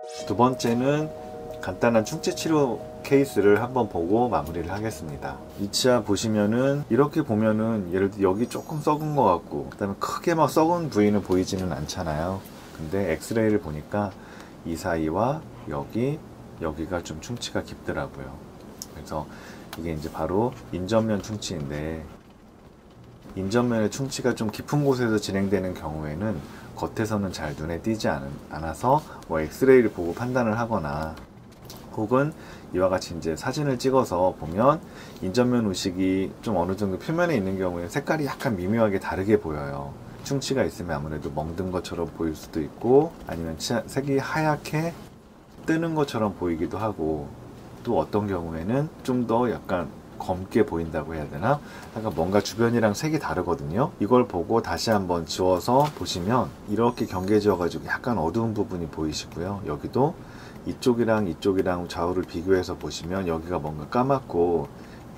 두 번째는 간단한 충치 치료 케이스를 한번 보고 마무리를 하겠습니다. 이 치아 보시면은 이렇게 보면은 예를 들어 여기 조금 썩은 것 같고 그 다음에 크게 막 썩은 부위는 보이지는 않잖아요. 근데 엑스레이를 보니까 이 사이와 여기가 좀 충치가 깊더라고요. 그래서 이게 이제 바로 인전면 충치인데, 인전면의 충치가 좀 깊은 곳에서 진행되는 경우에는 겉에서는 잘 눈에 띄지 않아서 뭐 엑스레이를 보고 판단을 하거나, 혹은 이와 같이 이제 사진을 찍어서 보면 인전면 우식이 좀 어느 정도 표면에 있는 경우에 색깔이 약간 미묘하게 다르게 보여요. 충치가 있으면 아무래도 멍든 것처럼 보일 수도 있고, 아니면 색이 하얗게 뜨는 것처럼 보이기도 하고, 또 어떤 경우에는 좀 더 약간 검게 보인다고 해야 되나? 약간 뭔가 주변이랑 색이 다르거든요. 이걸 보고 다시 한번 지워서 보시면 이렇게 경계지어 가지고 약간 어두운 부분이 보이시고요. 여기도 이쪽이랑 좌우를 비교해서 보시면 여기가 뭔가 까맣고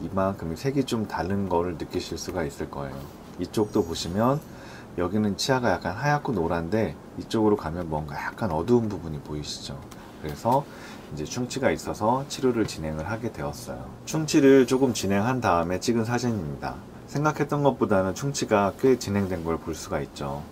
이만큼 색이 좀 다른 거를 느끼실 수가 있을 거예요. 이쪽도 보시면 여기는 치아가 약간 하얗고 노란데 이쪽으로 가면 뭔가 약간 어두운 부분이 보이시죠. 그래서 이제 충치가 있어서 치료를 진행을 하게 되었어요. 충치를 조금 진행한 다음에 찍은 사진입니다. 생각했던 것보다는 충치가 꽤 진행된 걸 볼 수가 있죠.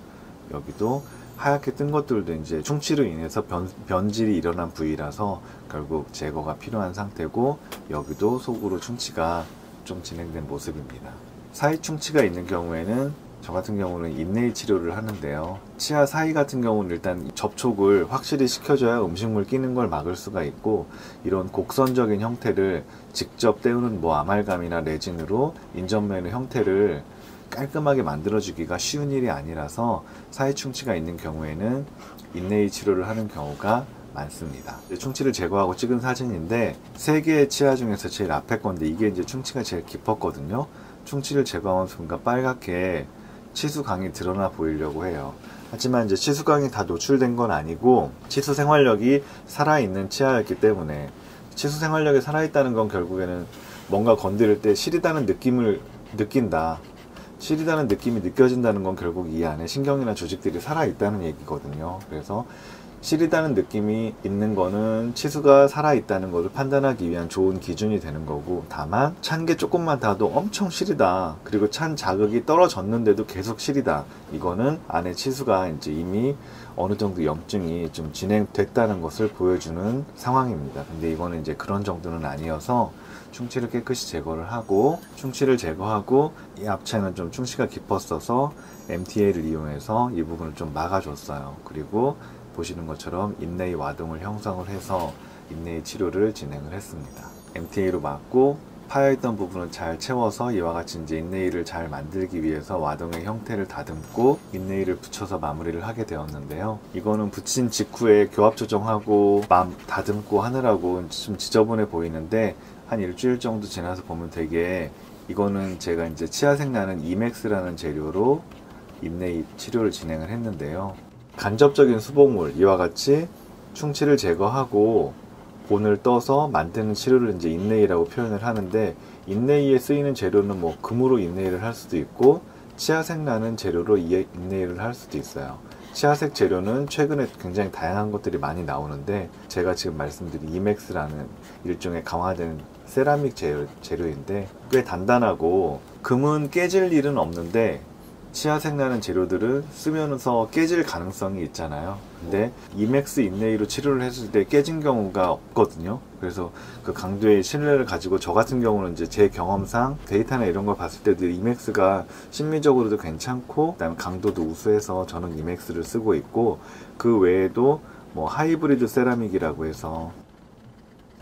여기도 하얗게 뜬 것들도 이제 충치로 인해서 변질이 일어난 부위라서 결국 제거가 필요한 상태고, 여기도 속으로 충치가 좀 진행된 모습입니다. 사이 충치가 있는 경우에는 저 같은 경우는 인네일 치료를 하는데요. 치아 사이 같은 경우는 일단 접촉을 확실히 시켜줘야 음식물 끼는 걸 막을 수가 있고, 이런 곡선적인 형태를 직접 때우는 뭐 아말감이나 레진으로 인전면의 형태를 깔끔하게 만들어주기가 쉬운 일이 아니라서 사이 충치가 있는 경우에는 인네일 치료를 하는 경우가 많습니다. 충치를 제거하고 찍은 사진인데, 세 개의 치아 중에서 제일 앞에 건데 이게 이제 충치가 제일 깊었거든요. 충치를 제거하는 순간 빨갛게 치수강이 드러나 보이려고 해요. 하지만 이제 치수강이 다 노출된 건 아니고 치수 생활력이 살아있는 치아였기 때문에, 치수 생활력이 살아있다는 건 결국에는 뭔가 건드릴 때 시리다는 느낌을 느낀다. 시리다는 느낌이 느껴진다는 건 결국 이 안에 신경이나 조직들이 살아있다는 얘기거든요. 그래서 시리다는 느낌이 있는 거는 치수가 살아있다는 것을 판단하기 위한 좋은 기준이 되는 거고, 다만 찬 게 조금만 닿아도 엄청 시리다, 그리고 찬 자극이 떨어졌는데도 계속 시리다, 이거는 안에 치수가 이제 이미 어느 정도 염증이 좀 진행됐다는 것을 보여주는 상황입니다. 근데 이거는 이제 그런 정도는 아니어서 충치를 깨끗이 제거를 하고, 충치를 제거하고 이 앞채는 좀 충치가 깊었어서 MTA를 이용해서 이 부분을 좀 막아줬어요. 그리고 보시는 것처럼 인네이 와동을 형성을 해서 인네이 치료를 진행을 했습니다. MTA로 막고 파여있던 부분을 잘 채워서 이와 같이 이제 인네이를 잘 만들기 위해서 와동의 형태를 다듬고 인네이를 붙여서 마무리를 하게 되었는데요. 이거는 붙인 직후에 교합 조정하고 다듬고 하느라고 좀 지저분해 보이는데, 한 일주일 정도 지나서 보면 되게, 이거는 제가 이제 치아색 나는 이맥스라는 재료로 인네이 치료를 진행을 했는데요. 간접적인 수복물, 이와 같이 충치를 제거하고 본을 떠서 만드는 치료를 이제 인네이라고 표현을 하는데, 인네이에 쓰이는 재료는 뭐 금으로 인네이를 할 수도 있고 치아색 나는 재료로 인네이를 할 수도 있어요. 치아색 재료는 최근에 굉장히 다양한 것들이 많이 나오는데, 제가 지금 말씀드린 이맥스라는 일종의 강화된 세라믹 재료인데 꽤 단단하고, 금은 깨질 일은 없는데 치아색 나는 재료들은 쓰면서 깨질 가능성이 있잖아요. 근데 이맥스 인네이로 치료를 했을 때 깨진 경우가 없거든요. 그래서 그 강도의 신뢰를 가지고, 저 같은 경우는 이제 제 경험상 데이터나 이런 걸 봤을 때도 이맥스가 심리적으로도 괜찮고 그다음에 강도도 우수해서 저는 이맥스를 쓰고 있고, 그 외에도 뭐 하이브리드 세라믹이라고 해서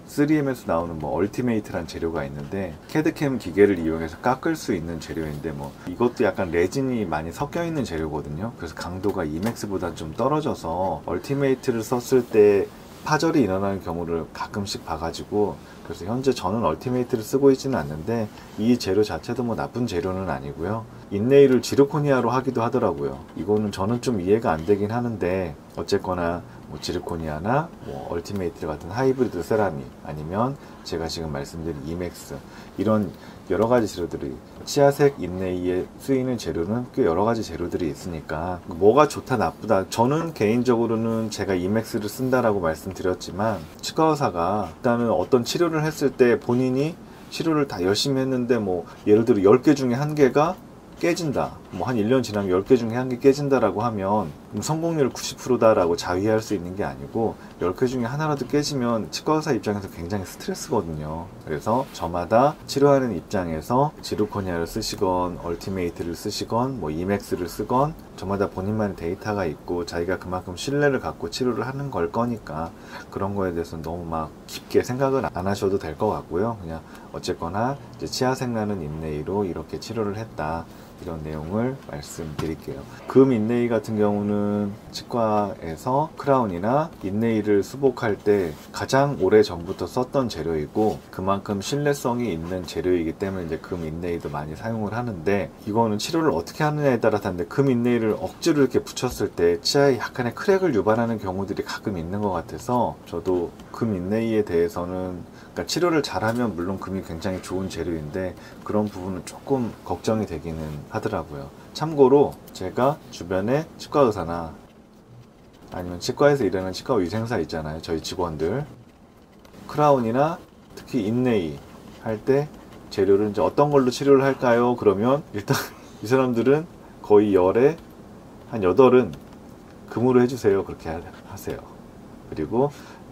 3M에서 나오는 뭐 얼티메이트란 재료가 있는데, 캐드캠 기계를 이용해서 깎을 수 있는 재료인데, 뭐 이것도 약간 레진이 많이 섞여 있는 재료거든요. 그래서 강도가 이맥스보다 좀 떨어져서 얼티메이트를 썼을 때 파절이 일어나는 경우를 가끔씩 봐가지고, 그래서 현재 저는 얼티메이트를 쓰고 있지는 않는데 이 재료 자체도 뭐 나쁜 재료는 아니고요. 인네이를 지르코니아로 하기도 하더라고요. 이거는 저는 좀 이해가 안 되긴 하는데, 어쨌거나 뭐 지르코니아나 뭐 얼티메이트 같은 하이브리드 세라믹, 아니면 제가 지금 말씀드린 이맥스, 이런 여러 가지 재료들이, 치아색 인레이에 쓰이는 재료는 꽤 여러 가지 재료들이 있으니까 뭐가 좋다 나쁘다, 저는 개인적으로는 제가 이맥스를 쓴다라고 말씀드렸지만, 치과 의사가 일단은 어떤 치료를 했을 때 본인이 치료를 다 열심히 했는데 뭐 예를 들어 10개 중에 1개가 깨진다, 뭐 한 1년 지나면 10개 중에 1개 깨진다라고 하면 성공률 90%다라고 자위할 수 있는 게 아니고, 10개 중에 하나라도 깨지면 치과 의사 입장에서 굉장히 스트레스거든요. 그래서 저마다 치료하는 입장에서 지르코니아를 쓰시건 얼티메이트를 쓰시건 뭐 이맥스를 쓰건, 저마다 본인만의 데이터가 있고 자기가 그만큼 신뢰를 갖고 치료를 하는 걸 거니까 그런 거에 대해서 너무 막 깊게 생각을 안 하셔도 될 것 같고요. 그냥 어쨌거나 이제 치아색 나는 인레이로 이렇게 치료를 했다, 이런 내용을 말씀드릴게요. 금 인레이 같은 경우는 치과에서 크라운이나 인레이를 수복할 때 가장 오래 전부터 썼던 재료이고, 그만큼 신뢰성이 있는 재료이기 때문에 이제 금 인레이도 많이 사용을 하는데, 이거는 치료를 어떻게 하느냐에 따라 다른데, 금 인레이를 억지로 이렇게 붙였을 때 치아에 약간의 크랙을 유발하는 경우들이 가끔 있는 것 같아서, 저도 금 인레이에 대해서는, 그러니까 치료를 잘하면 물론 금이 굉장히 좋은 재료인데 그런 부분은 조금 걱정이 되기는 하더라고요. 참고로 제가 주변에 치과 의사나 아니면 치과에서 일하는 치과 위생사 있잖아요, 저희 직원들, 크라운이나 특히 인레이 할 때 재료를 이제 어떤 걸로 치료를 할까요? 그러면 일단 이 사람들은 거의 열에 한 8은 금으로 해주세요, 그렇게 하세요. 그리고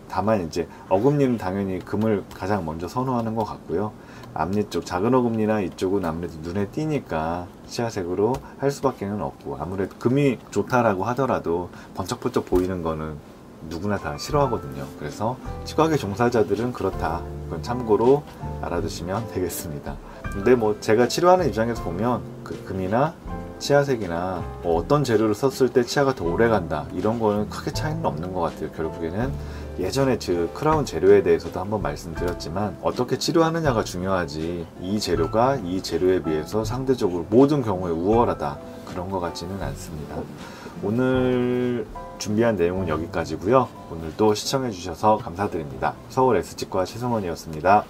다만 이제 어금니는 당연히 금을 가장 먼저 선호하는 것 같고요. 앞니 쪽 작은 어금니나 이쪽은 아무래도 눈에 띄니까 치아색으로 할 수밖에는 없고, 아무래도 금이 좋다라고 하더라도 번쩍번쩍 보이는 거는 누구나 다 싫어하거든요. 그래서 치과계 종사자들은 그렇다, 그건 참고로 알아두시면 되겠습니다. 근데 뭐 제가 치료하는 입장에서 보면 그 금이나 치아색이나 뭐 어떤 재료를 썼을 때 치아가 더 오래 간다, 이런 거는 크게 차이는 없는 것 같아요. 결국에는 예전에 크라운 재료에 대해서도 한번 말씀드렸지만, 어떻게 치료하느냐가 중요하지 이 재료가 이 재료에 비해서 상대적으로 모든 경우에 우월하다, 그런 것 같지는 않습니다. 오늘 준비한 내용은 여기까지고요. 오늘도 시청해 주셔서 감사드립니다. 서울 S치과 최승원이었습니다.